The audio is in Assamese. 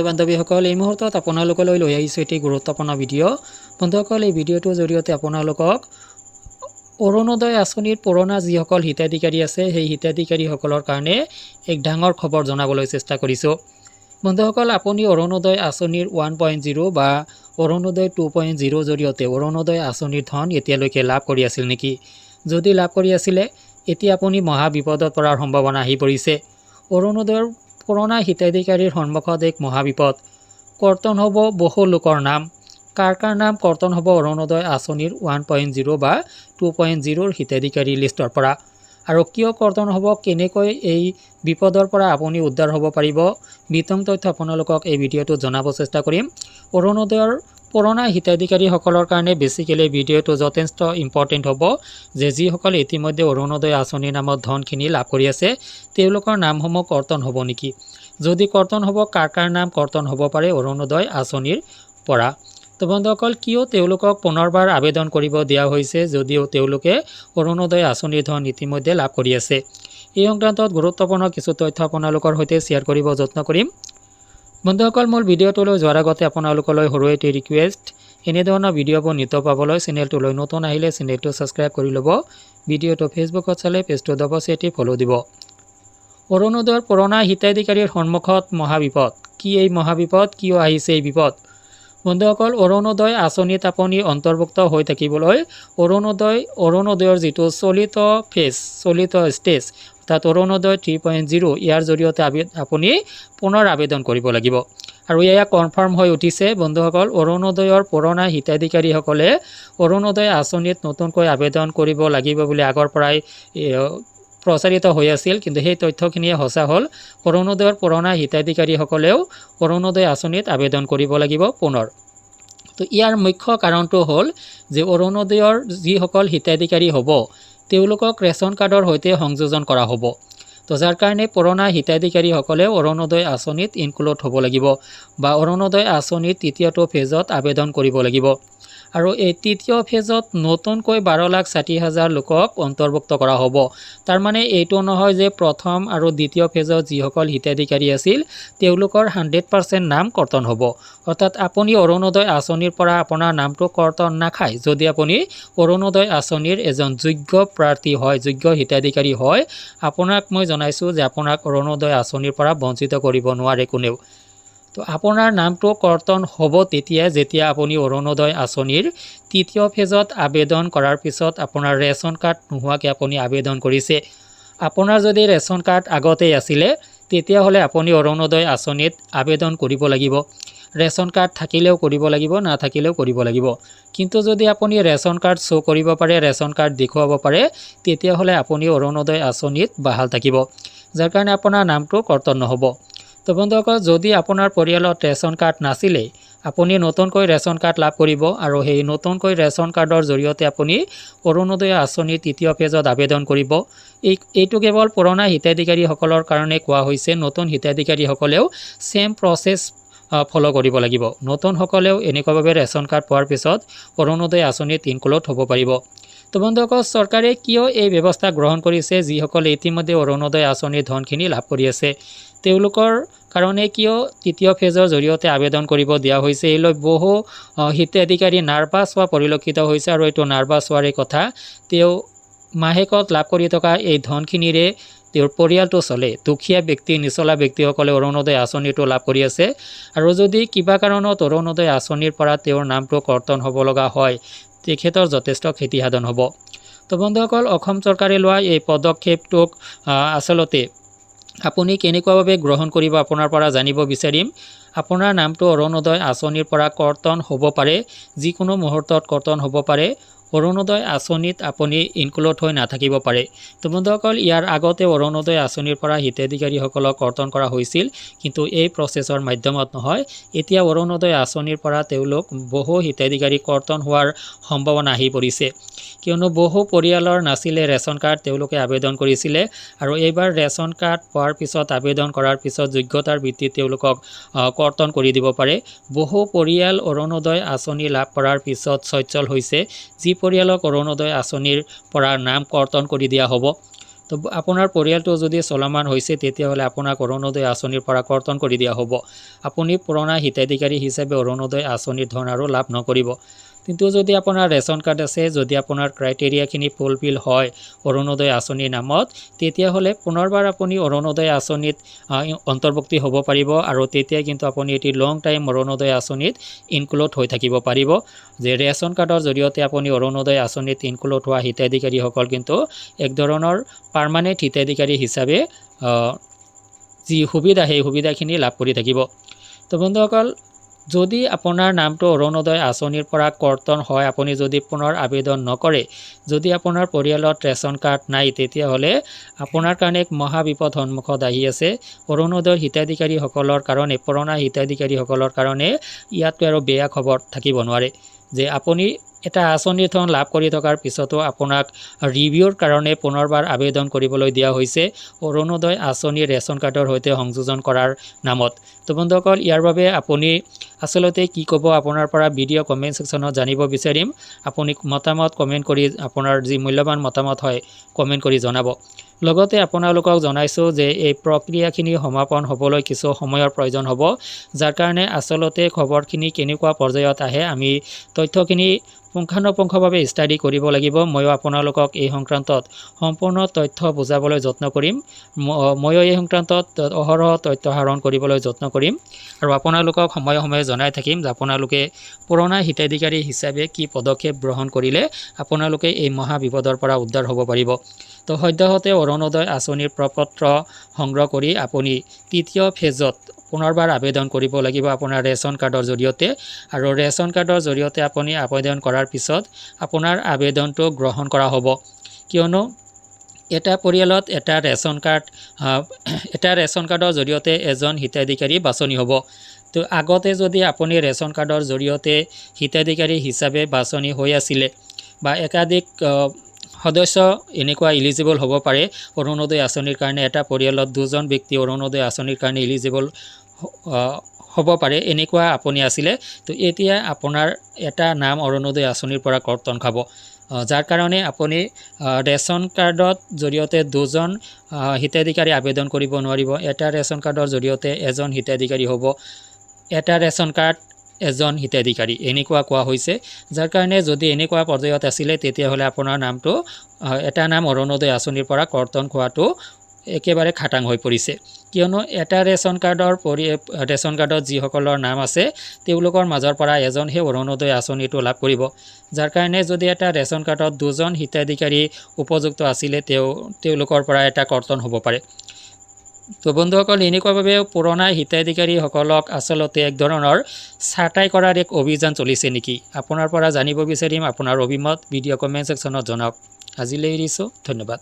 বান্ধৱীসকল এই মুহূৰ্তত আপোনালোকলৈ লৈ আহিছোঁ এটি গুৰুত্বপূৰ্ণ ভিডিঅ' বন্ধুসকল এই ভিডিঅ'টোৰ জৰিয়তে আপোনালোকক অৰুণোদয় আঁচনিৰ পুৰণা যিসকল হিতাধিকাৰী আছে সেই হিতাধিকাৰীসকলৰ কাৰণে এক ডাঙৰ খবৰ জনাবলৈ চেষ্টা কৰিছোঁ বন্ধুসকল আপুনি অৰুণোদয় আঁচনিৰ 1.0 বা অৰুণোদয় 2.0 জৰিয়তে অৰুণোদয় আঁচনিৰ ধন এতিয়ালৈকে লাভ কৰি আছিল নেকি যদি লাভ কৰি আছিলে এতিয়া আপুনি মহা বিপদত পৰাৰ সম্ভাৱনা আহি পৰিছে অৰুণোদয়ৰ পুৰণা হিতাধিকাৰীৰ সন্মুখত এক মহাবিপদ কৰ্তন হ'ব বহু লোকৰ নাম কাৰ নাম কৰ্তন হ'ব অৰুণোদয় আঁচনিৰ 1.0 বা 2.0 হিতাধিকাৰী লিষ্টৰ পৰা আৰু কিয় কৰ্তন হ'ব কেনেকৈ এই বিপদৰ পৰা আপুনি উদ্ধাৰ হ'ব পাৰিব বিতং তথ্য আপোনালোকক এই ভিডিঅ'টোত জনাব চেষ্টা কৰিম অৰুণোদয়ৰ পুৰণা হিতাধিকাৰীসকলৰ কাৰণে বেছিকেলি ভিডিঅ'টো যথেষ্ট ইম্পৰ্টেণ্ট হ'ব যে যিসকল ইতিমধ্যে অৰুণোদয় আঁচনিৰ নামত ধনখিনি লাভ কৰি আছে তেওঁলোকৰ নামসমূহ কৰ্তন হ'ব নেকি যদি কৰ্তন হ'ব কাৰ নাম কৰ্তন হ'ব পাৰে অৰুণোদয় আঁচনিৰ পৰা তো বন্ধুসকল কিয় তেওঁলোকক পুনৰবাৰ আবেদন কৰিব দিয়া হৈছে যদিও তেওঁলোকে অৰুণোদয় আঁচনিৰ ধন ইতিমধ্যে লাভ কৰি আছে এই সংক্ৰান্তত গুৰুত্বপূৰ্ণ কিছু তথ্য আপোনালোকৰ সৈতে শ্বেয়াৰ কৰিব যত্ন কৰিম বন্ধুসকল মোৰ ভিডিঅ'টোলৈ যোৱাৰ আগতে আপোনালোকলৈ সৰু এটি ৰিকুৱেষ্ট এনেধৰণৰ ভিডিঅ'বোৰ নিতৌ পাবলৈ চেনেলটোলৈ নতুন আহিলে চেনেলটো ছাবস্ক্ৰাইব কৰি ল'ব ভিডিঅ'টো ফেচবুকত চালে পেজটো দবাই এটি ফ'ল' দিব অৰুণোদয়ৰ পুৰণা হিতাধিকাৰীৰ সন্মুখত মহাবিপদ কি এই মহাবিপদ কিয় আহিছে এই বিপদ বন্ধুসকল অৰুণোদয় আঁচনিত আপুনি অন্তৰ্ভুক্ত হৈ থাকিবলৈ অৰুণোদয়ৰ যিটো চলিত ষ্টেজ অৰ্থাৎ অৰুণোদয় 3.0 ইয়াৰ জৰিয়তে আপুনি পুনৰ আবেদন কৰিব লাগিব আৰু এয়া কনফাৰ্ম হৈ উঠিছে বন্ধুসকল অৰুণোদয়ৰ পুৰণা হিতাধিকাৰীসকলে অৰুণোদয় আঁচনিত নতুনকৈ আবেদন কৰিব লাগিব বুলি আগৰ পৰাই প্ৰচাৰিত হৈ আছিল কিন্তু সেই তথ্যখিনিয়ে সঁচা হ'ল অৰুণোদয়ৰ পুৰণা হিতাধিকাৰীসকলেও অৰুণোদয় আঁচনিত আবেদন কৰিব লাগিব পুনৰ তো ইয়াৰ মুখ্য কাৰণটো হ'ল যে অৰুণোদয়ৰ যিসকল হিতাধিকাৰী হ'ব তেওঁলোকক ৰেচন কাৰ্ডৰ সৈতে সংযোজন কৰা হ'ব তো যাৰ কাৰণে পুৰণা হিতাধিকাৰীসকলে অৰুণোদয় আঁচনিত ইনক্লুড হ'ব লাগিব বা অৰুণোদয় আঁচনিৰ তৃতীয়টো ফেজত আবেদন কৰিব লাগিব আৰু এই তৃতীয় ফেজত নতুনকৈ 12,60,000 লোকক অন্তৰ্ভুক্ত কৰা হ'ব তাৰ মানে এইটো নহয় যে প্ৰথম আৰু দ্বিতীয় ফেজত যিসকল হিতাধিকাৰী আছিল তেওঁলোকৰ 100% নাম কৰ্তন হ'ব অৰ্থাৎ আপুনি অৰুণোদয় আঁচনিৰ পৰা আপোনাৰ নামটো কৰ্তন নাখায় যদি আপুনি অৰুণোদয় আঁচনিৰ এজন যোগ্য প্ৰাৰ্থী হয় যোগ্য হিতাধিকাৰী হয় আপোনাক মই জনাইছোঁ যে আপোনাক অৰুণোদয় আঁচনিৰ পৰা বঞ্চিত কৰিব নোৱাৰে কোনেও তো আপোনাৰ নামটো কৰ্তন হ'ব যেতিয়া আপুনি অৰুণোদয় আঁচনিৰ তৃতীয় ফেজত আবেদন কৰাৰ পিছত আপোনাৰ ৰেচন কাৰ্ড নোহোৱাকৈ আপুনি আবেদন কৰিছে আপোনাৰ যদি ৰেচন কাৰ্ড আগতেই আছিলে তেতিয়াহ'লে আপুনি অৰুণোদয় আঁচনিত আবেদন কৰিব লাগিব ৰেচন কাৰ্ড থাকিলেও কৰিব লাগিব নাথাকিলেও কৰিব লাগিব কিন্তু যদি আপুনি ৰেচন কাৰ্ড শ্ব' কৰিব পাৰে ৰেচন কাৰ্ড দেখুৱাব পাৰে তেতিয়াহ'লে আপুনি অৰুণোদয় আঁচনিত বাহাল থাকিব যাৰ কাৰণে আপোনাৰ নামটো কৰ্তন নহ'ব তো বন্ধুসকল যদি আপোনাৰ পৰিয়ালত ৰেচন কাৰ্ড নাছিলে আপুনি নতুনকৈ ৰেচন কাৰ্ড লাভ কৰিব আৰু সেই নতুনকৈ ৰেচন কাৰ্ডৰ জৰিয়তে আপুনি অৰুণোদয় আঁচনিৰ তৃতীয় ফেজত আবেদন কৰিব এইটো কেৱল পুৰণা হিতাধিকাৰীসকলৰ কাৰণে কোৱা হৈছে নতুন হিতাধিকাৰীসকলেও ছেম প্ৰচেছ ফ'ল' কৰিব লাগিব নতুনসকলেও এনেকুৱাভাৱে ৰেচন কাৰ্ড পোৱাৰ পিছত অৰুণোদয় আঁচনিত ইনক্লুড হ'ব পাৰিব তো বন্ধুসকল চৰকাৰে কিয় এই ব্যৱস্থা গ্ৰহণ কৰিছে যিসকলে ইতিমধ্যে অৰুণোদয় আঁচনিৰ ধনখিনি লাভ কৰি আছে তেওঁলোকৰ কাৰণে কিয় তৃতীয় ফেজৰ জৰিয়তে আবেদন কৰিব দিয়া হৈছে এইলৈ বহু হিতাধিকাৰী নাৰ্ভাছ হোৱা পৰিলক্ষিত হৈছে আৰু এইটো নাৰ্ভাছ হোৱাৰ কথা তেওঁ মাহেকত লাভ কৰি থকা এই ধনখিনিৰে তেওঁৰ পৰিয়ালটো চলে দুখীয়া ব্যক্তি নিচলা ব্যক্তিসকলে অৰুণোদয় আঁচনিটো লাভ কৰি আছে আৰু যদি কিবা কাৰণত অৰুণোদয় আঁচনিৰ পৰা তেওঁৰ নামটো কৰ্তন হ'ব লগা হয় তেখেতৰ যথেষ্ট ক্ষতিসাধন হ'ব তো বন্ধুসকল অসম চৰকাৰে লোৱা এই পদক্ষেপটোক আচলতে আপুনি কেনেকুৱাভাৱে গ্ৰহণ কৰিব আপোনাৰ পৰা জানিব বিচাৰিম আপোনাৰ নামটো অৰুণোদয় আঁচনিৰ পৰা কৰ্তন হ'ব পাৰে যিকোনো মুহূৰ্তত কৰ্তন হ'ব পাৰে অৰুণোদয় আঁচনিত আপুনি ইনক্লুড হৈ নাথাকিব পাৰে তো বন্ধুসকল ইয়াৰ আগতে অৰুণোদয় আঁচনিৰ পৰা হিতাধিকাৰীসকলক কৰ্তন কৰা হৈছিল কিন্তু এই প্ৰচেছৰ মাধ্যমত নহয় এতিয়া অৰুণোদয় আঁচনিৰ পৰা তেওঁলোক বহু হিতাধিকাৰী কৰ্তন হোৱাৰ সম্ভাৱনা আহি পৰিছে কিয়নো বহু পৰিয়ালৰ নাছিলে ৰেচন কাৰ্ড তেওঁলোকে আবেদন কৰিছিলে আৰু এইবাৰ ৰেচন কাৰ্ড পোৱাৰ পিছত আবেদন কৰাৰ পিছত যোগ্যতাৰ ভিত্তিত তেওঁলোকক কৰ্তন কৰি দিব পাৰে বহু পৰিয়াল অৰুণোদয় আঁচনি লাভ কৰাৰ পিছত সচ্ছল হৈছে যি পৰিয়ালক অৰুণোদয় আঁচনিৰ পৰা নাম কৰ্তন কৰি দিয়া হ'ব তো আপোনাৰ পৰিয়ালটো যদি চলমান হৈছে তেতিয়াহ'লে আপোনাক অৰুণোদয় আঁচনিৰ পৰা কৰ্তন কৰি দিয়া হ'ব। আপুনি পুৰণা হিতাধিকাৰী হিচাপে অৰুণোদয় আঁচনিৰ ধন আৰু লাভ নকৰিব। কিন্তু যদি আপোনাৰ ৰেচন কাৰ্ড আছে, যদি আপোনাৰ ক্ৰাইটেৰিয়াখিনি ফুলফিল হয় অৰুণোদয় আঁচনিৰ নামত, তেতিয়াহ'লে পুনৰবাৰ আপুনি অৰুণোদয় আঁচনিত অন্তৰ্ভুক্তি হ'ব পাৰিব আৰু তেতিয়া কিন্তু আপুনি এটি লং টাইম অৰুণোদয় আঁচনিত ইনক্লুড হৈ থাকিব পাৰিব। যে ৰেচন কাৰ্ডৰ জৰিয়তে আপুনি অৰুণোদয় আঁচনিত ইনক্লুড হোৱা হিতাধিকাৰীসকল কিন্তু এক ধৰণৰ পাৰ্মানেণ্ট হিতাধিকাৰী হিচাপে যি সুবিধা সেই সুবিধাখিনি লাভ কৰি থাকিব। তো বন্ধুসকল, যদি আপোনাৰ নামটো অৰুণোদয় আঁচনিৰ পৰা কৰ্তন হয়, আপুনি যদি পুনৰ আবেদন নকৰে, যদি আপোনাৰ পৰিয়ালত ৰেচন কাৰ্ড নাই, তেতিয়াহ'লে আপোনাৰ কাৰণে এক মহা বিপদ সন্মুখত আহি আছে। অৰুণোদয়ৰ হিতাধিকাৰীসকলৰ কাৰণে, পুৰণা হিতাধিকাৰীসকলৰ কাৰণে ইয়াতকৈ আৰু বেয়া খবৰ থাকিব নোৱাৰে যে আপুনি এটা আঁচনিৰ ধন লাভ কৰি থকাৰ পিছতো আপোনাক ৰিভিউৰ কাৰণে পুনৰবাৰ আবেদন কৰিবলৈ দিয়া হৈছে অৰুণোদয় আঁচনি ৰেচন কাৰ্ডৰ সৈতে সংযোজন কৰাৰ নামত। তো বন্ধুসকল, ইয়াৰ বাবে আপুনি আচলতে কি ক'ব, আপোনাৰ পৰা ভিডিঅ' কমেণ্ট ছেকশ্যনত জানিব বিচাৰিম। আপুনি মতামত কমেণ্ট কৰি, আপোনাৰ যি মূল্যৱান মতামত হয় কমেণ্ট কৰি জনাব। লগতে আপোনালোকক জনাইছোঁ যে এই প্ৰক্ৰিয়াখিনি সমাপন হ'বলৈ কিছু সময়ৰ প্ৰয়োজন হ'ব, যাৰ কাৰণে আচলতে খবৰখিনি কেনেকুৱা পৰ্যায়ত আহে আমি তথ্যখিনি পুংখানুপুংখভাৱে ষ্টাডি কৰিব লাগিব। ময়ো আপোনালোকক এই সংক্ৰান্তত সম্পূৰ্ণ তথ্য বুজাবলৈ যত্ন কৰিম। ময়ো এই সংক্ৰান্তত অহৰহ তথ্য আহৰণ কৰিবলৈ যত্ন কৰিম আৰু আপোনালোকক সময়ে সময়ে জনাই থাকিম যে আপোনালোকে পুৰণা হিতাধিকাৰী হিচাপে কি পদক্ষেপ গ্ৰহণ কৰিলে আপোনালোকে এই মহা বিপদৰ পৰা উদ্ধাৰ হ'ব পাৰিব। তো সদ্যহতে অৰুণোদয় আঁচনিৰ প্ৰপত্ৰ সংগ্ৰহ কৰি আপুনি তৃতীয় ফেজত পুনৰবাৰ আবেদন কৰিব লাগিব আপোনাৰ ৰেচন কাৰ্ডৰ জৰিয়তে। আৰু ৰেচন কাৰ্ডৰ জৰিয়তে আপুনি আবেদন কৰাৰ পিছত আপোনাৰ আবেদনটো গ্ৰহণ কৰা হ'ব, কিয়নো এটা পৰিয়ালত এটা ৰেচন কাৰ্ডৰ জৰিয়তে এজন হিতাধিকাৰী বাছনি হ'ব। তো আগতে যদি আপুনি ৰেচন কাৰ্ডৰ জৰিয়তে হিতাধিকাৰী হিচাপে বাছনি হৈ আছিলে বা একাধিক সদস্য এনেকুৱা ইলিজিবল হ'ব পাৰে অৰুণোদয় আঁচনিৰ কাৰণে, এটা পৰিয়ালত দুজন ব্যক্তি অৰুণোদয় আঁচনিৰ কাৰণে ইলিজিবল হ'ব পাৰে, এনেকুৱা আপুনি আছিলে। তো এতিয়া আপোনাৰ এটা নাম অৰুণোদয় আঁচনিৰ পৰা কৰ্তন খাব, যাৰ কাৰণে আপুনি ৰেচন কাৰ্ডত জৰিয়তে দুজন হিতাধিকাৰী আবেদন কৰিব নোৱাৰিব। এটা ৰেচন কাৰ্ডৰ জৰিয়তে এজন হিতাধিকাৰী হ'ব, এটা ৰেচন কাৰ্ড এজন হিতাধিকাৰী, এনেকুৱা কোৱা হৈছে। যাৰ কাৰণে যদি এনেকুৱা পৰ্যায়ত আছিলে তেতিয়াহ'লে আপোনাৰ নামটো এটা নাম অৰুণোদয় আঁচনিৰ পৰা কৰ্তন খোৱাটো একেবাৰে খাটাং হৈ পৰিছে, কিয়নো এটা ৰেচন কাৰ্ডত যিসকলৰ নাম আছে তেওঁলোকৰ মাজৰ পৰা এজনহে অৰুণোদয় আঁচনিটো লাভ কৰিব। যাৰ কাৰণে যদি এটা ৰেচন কাৰ্ডত দুজন হিতাধিকাৰী উপযুক্ত আছিলে, তেওঁলোকৰ পৰা এটা কৰ্তন হ'ব পাৰে। তো বন্ধুসকল, এনেকুৱাভাৱে পুৰণা হিতাধিকাৰীসকলক আচলতে এক ধৰণৰ ছাঁটাই কৰাৰ এক অভিযান চলিছে নেকি, আপোনাৰ পৰা জানিব বিচাৰিম। আপোনাৰ অভিমত ভিডিঅ' কমেণ্ট ছেকশ্যনত জনাওক। আজিলৈ এৰিছোঁ, ধন্যবাদ।